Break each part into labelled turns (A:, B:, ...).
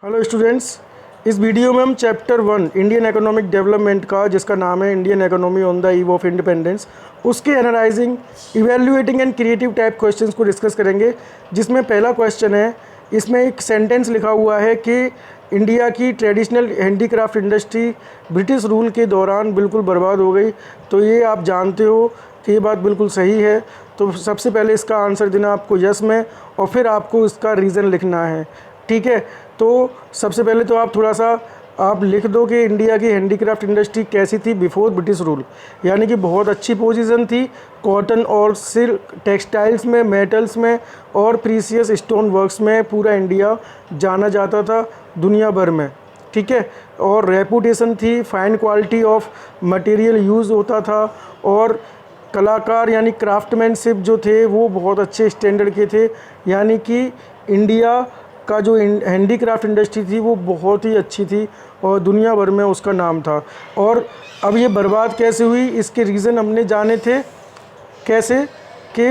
A: Hello students, इस video में हम चैप्टर 1 इंडियन इकोनॉमिक डेवलपमेंट का, जिसका नाम है Indian economy on the eve of independence, उसके analysing, evaluating and creative type questions को डिस्कस करेंगे। जिसमें पहला क्वेश्चन है, इसमें एक सेंटेंस लिखा हुआ है कि इंडिया की traditional handicraft industry British rule के दौरान बिल्कुल बर्बाद हो गई। तो ये आप जानते हो कि ये बात बिल्कुल सही है। तो सबसे पहले इसका आंसर देना आपको यस में, और फिर आपको इसका रीज़न लिखना है। ठीक है, तो सबसे पहले तो आप थोड़ा सा आप लिख दो कि इंडिया की हैंडीक्राफ्ट इंडस्ट्री कैसी थी बिफोर ब्रिटिश रूल। यानी कि बहुत अच्छी पोजीशन थी, कॉटन और सिल्क, टेक्सटाइल्स में, मेटल्स में और प्रीसियस स्टोन वर्क्स में पूरा इंडिया जाना जाता था दुनिया भर में। ठीक है, और रेपुटेशन थी, fine quality of material use होता था, और कलाकार यानी क्राफ्टमैनशिप जो थे वो बहुत अच्छे स्टैंडर्ड के थे। यानी कि इंडिया का जो हैंडीक्राफ्ट इंडस्ट्री थी वो बहुत ही अच्छी थी और दुनिया भर में उसका नाम था। और अब ये बर्बाद कैसे हुई, इसके रीज़न हमने जाने थे। कैसे कि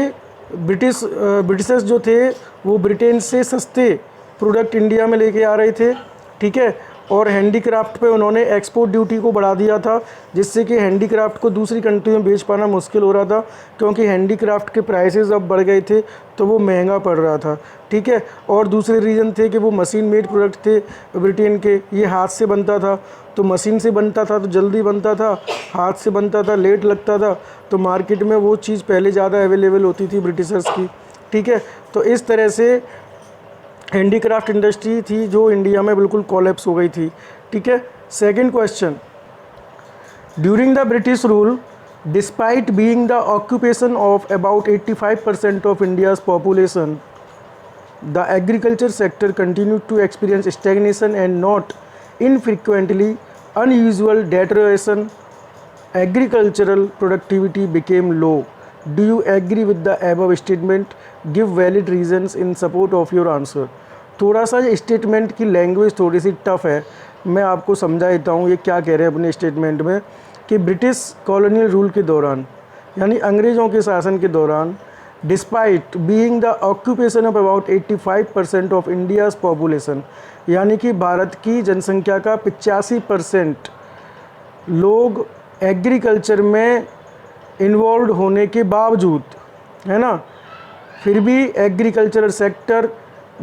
A: ब्रिटिशर्स जो थे वो ब्रिटेन से सस्ते प्रोडक्ट इंडिया में लेके आ रहे थे। ठीक है, और हैंडीक्राफ्ट पे उन्होंने एक्सपोर्ट ड्यूटी को बढ़ा दिया था, जिससे कि हैंडीक्राफ्ट को दूसरी कंट्री में बेच पाना मुश्किल हो रहा था, क्योंकि हैंडीक्राफ्ट के प्राइसेस अब बढ़ गए थे तो वो महंगा पड़ रहा था। ठीक है, और दूसरे रीज़न थे कि वो मशीन मेड प्रोडक्ट थे ब्रिटेन के, ये हाथ से बनता था। तो मशीन से बनता था तो जल्दी बनता था, हाथ से बनता था लेट लगता था, तो मार्केट में वो चीज़ पहले ज़्यादा अवेलेबल होती थी ब्रिटिशर्स की। ठीक है, तो इस तरह से हैंडीक्राफ्ट इंडस्ट्री थी जो इंडिया में बिल्कुल कोलैप्स हो गई थी। ठीक है, second question, during the British rule despite being the occupation of about 85% of India's population, the agriculture sector continued to experience stagnation and not infrequently unusual deterioration. Agricultural productivity became low. Do you agree with the above statement? Give valid reasons in support of your answer. थोड़ा सा statement की language थोड़ी सी tough है, मैं आपको समझा देता हूँ ये क्या कह रहे हैं अपने स्टेटमेंट में। कि ब्रिटिश कॉलोनियल रूल के दौरान, यानी अंग्रेज़ों के शासन के दौरान, despite being the occupation of about 85% of India's population, यानी कि भारत की जनसंख्या का 85% लोग एग्रीकल्चर में इन्वॉल्व होने के बावजूद, है ना, फिर भी एग्रीकल्चरल सेक्टर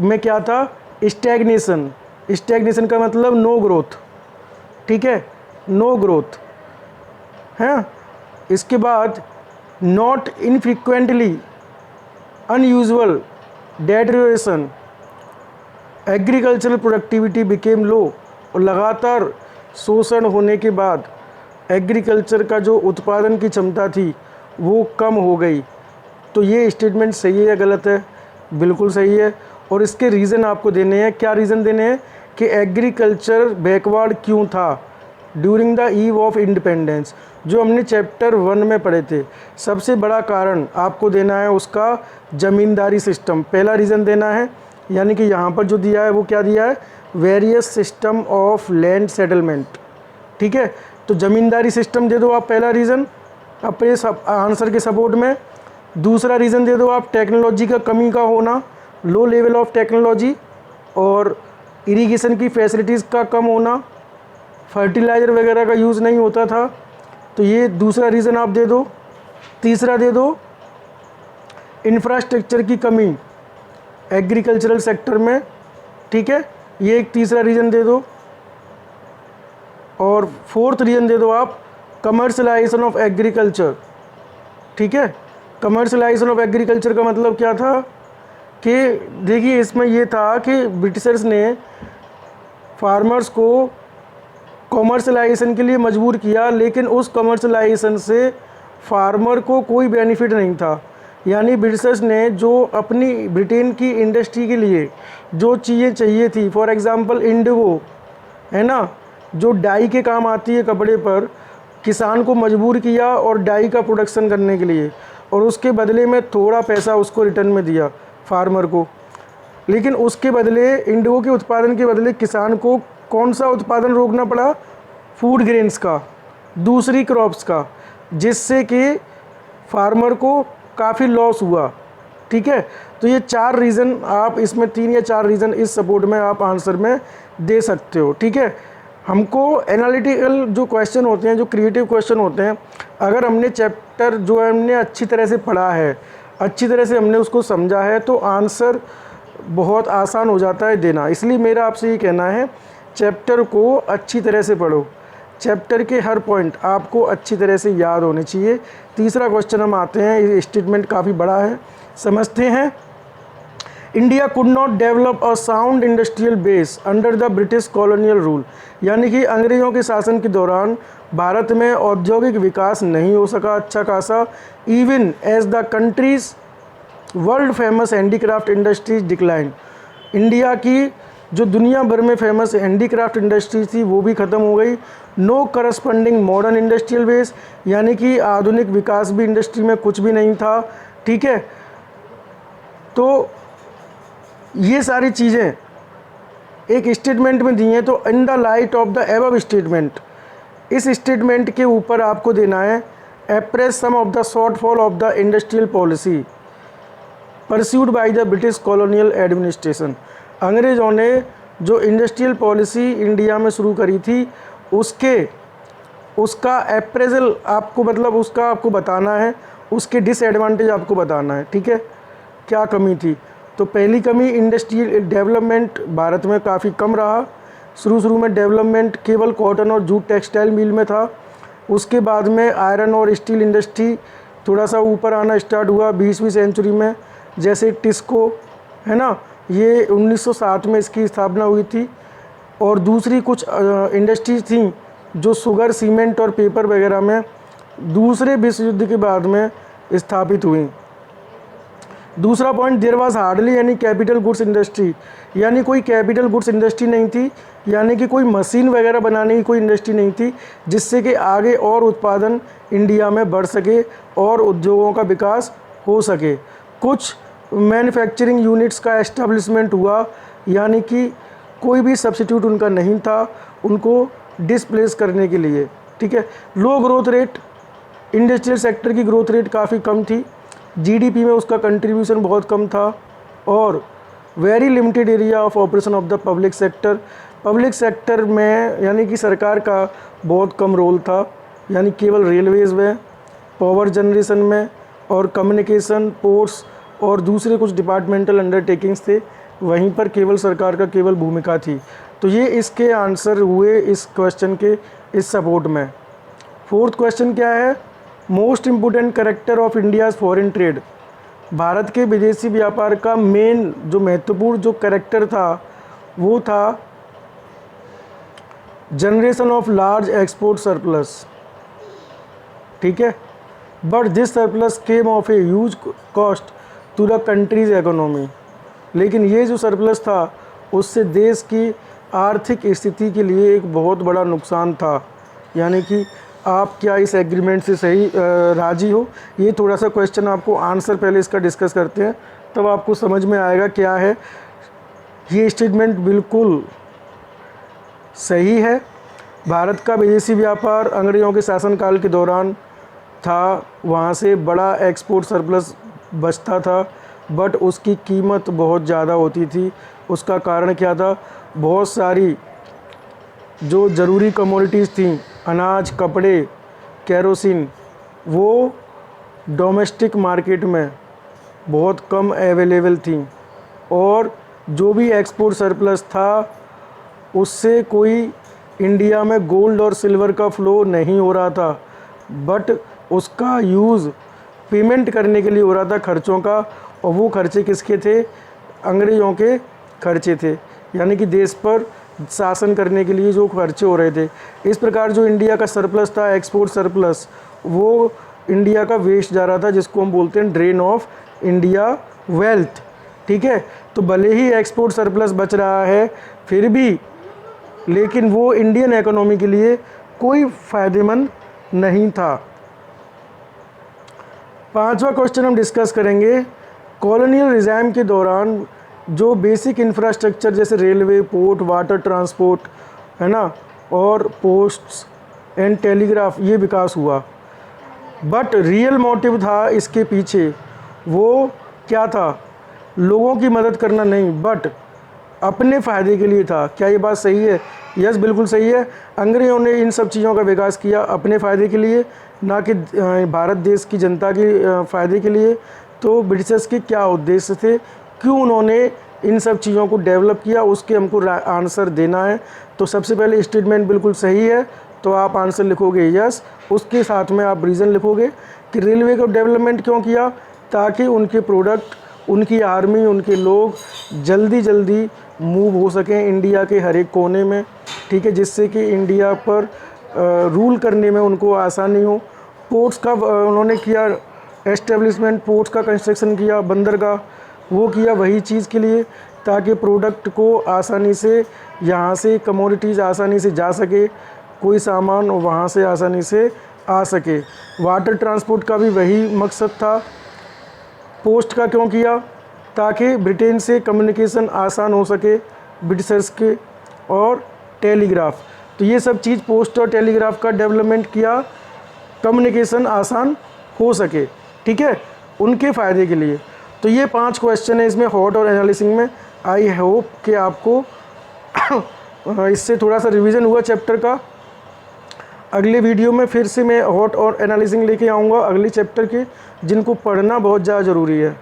A: में क्या था, स्टैग्नेशन। स्टैग्नेशन का मतलब नो ग्रोथ। ठीक है, नो ग्रोथ है। इसके बाद not infrequently unusual deterioration, agricultural productivity became low, और लगातार शोषण होने के बाद एग्रीकल्चर का जो उत्पादन की क्षमता थी वो कम हो गई। तो ये स्टेटमेंट सही है या गलत है? बिल्कुल सही है। और इसके रीज़न आपको देने हैं। क्या रीज़न देने हैं कि एग्रीकल्चर बैकवर्ड क्यों था during the eve of independence, जो हमने चैप्टर 1 में पढ़े थे। सबसे बड़ा कारण आपको देना है उसका ज़मींदारी सिस्टम, पहला रीज़न देना है। यानी कि यहाँ पर जो दिया है वो क्या दिया है, various system of land settlement. ठीक है, तो ज़मींदारी सिस्टम दे दो आप पहला रीज़न अपने आंसर के सपोर्ट में। दूसरा रीज़न दे दो आप टेक्नोलॉजी का कमी का होना, लो लेवल ऑफ टेक्नोलॉजी, और इरिगेशन की फैसिलिटीज़ का कम होना, फर्टिलाइज़र वगैरह का यूज़ नहीं होता था। तो ये दूसरा रीज़न आप दे दो। तीसरा दे दो इंफ्रास्ट्रक्चर की कमी एग्रीकल्चरल सेक्टर में। ठीक है, ये एक तीसरा रीज़न दे दो। और फोर्थ रीज़न दे दो आप कमर्शलाइजेशन ऑफ एग्रीकल्चर। ठीक है, कमर्शलाइजेशन ऑफ एग्रीकल्चर का मतलब क्या था कि देखिए इसमें ये था कि ब्रिटिशर्स ने फार्मर्स को कमर्शलाइजेशन के लिए मजबूर किया, लेकिन उस कमर्शलाइजेशन से फार्मर को कोई बेनिफिट नहीं था। यानी ब्रिटिशर्स ने जो अपनी ब्रिटेन की इंडस्ट्री के लिए जो चीज़ें चाहिए थी, फॉर एग्ज़ाम्पल इंडिगो, है ना, जो डाई के काम आती है कपड़े पर, किसान को मजबूर किया और डाई का प्रोडक्शन करने के लिए, और उसके बदले में थोड़ा पैसा उसको रिटर्न में दिया फार्मर को। लेकिन उसके बदले, इंडिगो के उत्पादन के बदले किसान को कौन सा उत्पादन रोकना पड़ा, फूड ग्रेन्स का, दूसरी क्रॉप्स का, जिससे कि फार्मर को काफ़ी लॉस हुआ। ठीक है। तो ये 4 रीज़न आप इसमें 3 या 4 रीज़न इस सपोर्ट में आप आंसर में दे सकते हो, ठीक है। हमको एनालिटिकल जो क्वेश्चन होते हैं, जो क्रिएटिव क्वेश्चन होते हैं, अगर हमने चैप्टर जो है हमने अच्छी तरह से पढ़ा है, अच्छी तरह से हमने उसको समझा है, तो आंसर बहुत आसान हो जाता है देना। इसलिए मेरा आपसे ये कहना है, चैप्टर को अच्छी तरह से पढ़ो, चैप्टर के हर पॉइंट आपको अच्छी तरह से याद होने चाहिए। तीसरा क्वेश्चन हम आते हैं, ये स्टेटमेंट काफ़ी बड़ा है, समझते हैं। India could not develop a sound industrial base under the British colonial rule, यानी कि अंग्रेज़ों के शासन के दौरान भारत में औद्योगिक विकास नहीं हो सका अच्छा खासा, even as the countries world famous handicraft industries decline. India की जो दुनिया भर में फेमस हैंडीक्राफ्ट इंडस्ट्री थी वो भी ख़त्म हो गई। No corresponding modern industrial base, यानी कि आधुनिक विकास भी इंडस्ट्री में कुछ भी नहीं था, ठीक है। तो ये सारी चीज़ें एक स्टेटमेंट में दी हैं। तो in the light of the above statement, इस स्टेटमेंट के ऊपर आपको देना है appraise some of the shortfall of the industrial policy pursued by the British colonial administration. अंग्रेज़ों ने जो इंडस्ट्रियल पॉलिसी इंडिया में शुरू करी थी उसका अप्रेजल आपको, मतलब उसका आपको बताना है, उसके डिसएडवांटेज आपको बताना है, ठीक है, क्या कमी थी। तो पहली कमी, इंडस्ट्रियल डेवलपमेंट भारत में काफ़ी कम रहा। शुरू में डेवलपमेंट केवल कॉटन और जूट टेक्सटाइल मिल में था। उसके बाद में आयरन और स्टील इंडस्ट्री थोड़ा सा ऊपर आना स्टार्ट हुआ 20वीं सेंचुरी में, जैसे टिस्को है ना, ये 1907 में इसकी स्थापना हुई थी। और दूसरी कुछ इंडस्ट्रीज थी जो शुगर, सीमेंट और पेपर वगैरह में दूसरे विश्व युद्ध के बाद में स्थापित हुई। दूसरा point, there was hardly any capital goods industry, यानी कोई कैपिटल गुड्स इंडस्ट्री नहीं थी, यानी कि कोई मशीन वगैरह बनाने की कोई इंडस्ट्री नहीं थी जिससे कि आगे और उत्पादन इंडिया में बढ़ सके और उद्योगों का विकास हो सके। कुछ मैन्युफैक्चरिंग यूनिट्स का एस्टेब्लिशमेंट हुआ, यानी कि कोई भी सब्स्टिट्यूट उनका नहीं था उनको डिस्प्लेस करने के लिए, ठीक है। लो ग्रोथ रेट, इंडस्ट्रियल सेक्टर की ग्रोथ रेट काफ़ी कम थी, जीडीपी में उसका कंट्रीब्यूशन बहुत कम था। और very limited area of operation of the public sector, public sector में यानी कि सरकार का बहुत कम रोल था, यानी केवल रेलवेज़ में, पावर जनरेशन में और कम्युनिकेशन, पोर्ट्स और दूसरे कुछ डिपार्टमेंटल अंडरटेकिंग्स थे, वहीं पर केवल सरकार का केवल भूमिका थी। तो ये इसके आंसर हुए इस क्वेश्चन के इस सपोर्ट में। फोर्थ क्वेश्चन क्या है, most important character of India's foreign trade, Bharat के विदेशी व्यापार का मेन जो महत्वपूर्ण जो कैरेक्टर था वो था generation of large export surplus, ठीक है। But this surplus came of a huge cost to the country's economy, लेकिन ये जो सरप्लस था उससे देश की आर्थिक स्थिति के लिए एक बहुत बड़ा नुकसान था। यानी कि आप क्या इस एग्रीमेंट से सही राज़ी हो। ये थोड़ा सा क्वेश्चन आपको आंसर पहले इसका डिस्कस करते हैं, तब आपको समझ में आएगा क्या है। ये स्टेटमेंट बिल्कुल सही है। भारत का विदेशी व्यापार अंग्रेज़ों के शासनकाल के दौरान था, वहाँ से बड़ा एक्सपोर्ट सरप्लस बचता था, बट उसकी कीमत बहुत ज़्यादा होती थी। उसका कारण क्या था, बहुत सारी जो ज़रूरी कमोडिटीज़ थी, अनाज, कपड़े, केरोसिन, वो डोमेस्टिक मार्केट में बहुत कम अवेलेबल थी। और जो भी एक्सपोर्ट सरप्लस था उससे कोई इंडिया में गोल्ड और सिल्वर का फ़्लो नहीं हो रहा था, बट उसका यूज़ पेमेंट करने के लिए हो रहा था खर्चों का, और वो खर्चे किसके थे, अंग्रेज़ों के खर्चे थे, यानी कि देश पर शासन करने के लिए जो खर्चे हो रहे थे। इस प्रकार जो इंडिया का सरप्लस था, एक्सपोर्ट सरप्लस, वो इंडिया का वेस्ट जा रहा था, जिसको हम बोलते हैं ड्रेन ऑफ इंडिया वेल्थ, ठीक है। तो भले ही एक्सपोर्ट सरप्लस बच रहा है फिर भी, लेकिन वो इंडियन इकोनॉमी के लिए कोई फ़ायदेमंद नहीं था। पांचवा क्वेश्चन हम डिस्कस करेंगे, कॉलोनियल रिजाइम के दौरान जो बेसिक इंफ्रास्ट्रक्चर जैसे रेलवे, पोर्ट, वाटर ट्रांसपोर्ट है ना, और पोस्ट्स एंड टेलीग्राफ, ये विकास हुआ। बट रियल मोटिव था इसके पीछे वो क्या था, लोगों की मदद करना नहीं बट अपने फ़ायदे के लिए था। क्या ये बात सही है? यस, बिल्कुल सही है। अंग्रेज़ों ने इन सब चीज़ों का विकास किया अपने फ़ायदे के लिए, ना कि भारत देश की जनता के फ़ायदे के लिए। तो ब्रिटिशर्स के क्या उद्देश्य थे, क्यों उन्होंने इन सब चीज़ों को डेवलप किया, उसके हमको आंसर देना है। तो सबसे पहले स्टेटमेंट बिल्कुल सही है, तो आप आंसर लिखोगे यस। उसके साथ में आप रीज़न लिखोगे कि रेलवे को डेवलपमेंट क्यों किया, ताकि उनके प्रोडक्ट, उनकी आर्मी, उनके लोग जल्दी जल्दी मूव हो सकें इंडिया के हर एक कोने में, ठीक है, जिससे कि इंडिया पर रूल करने में उनको आसानी हो। पोर्ट्स का उन्होंने किया एस्टेब्लिशमेंट, पोर्ट्स का कंस्ट्रक्शन किया, बंदरगाह वो किया वही चीज़ के लिए, ताकि प्रोडक्ट को आसानी से यहाँ से कमोडिटीज़ आसानी से जा सके, कोई सामान वहाँ से आसानी से आ सके। वाटर ट्रांसपोर्ट का भी वही मकसद था। पोस्ट का क्यों किया, ताकि ब्रिटेन से कम्युनिकेशन आसान हो सके ब्रिटिशर्स के। और टेलीग्राफ, तो ये सब चीज़ पोस्ट और टेलीग्राफ का डेवलपमेंट किया, कम्युनिकेशन आसान हो सके, ठीक है, उनके फ़ायदे के लिए। तो ये 5 क्वेश्चन है इसमें हॉट और एनालिसिंग में। आई होप कि आपको इससे थोड़ा सा रिवीजन हुआ चैप्टर का। अगले वीडियो में फिर से मैं हॉट और एनालिसिंग लेके आऊँगा अगले चैप्टर के, जिनको पढ़ना बहुत ज़्यादा ज़रूरी है।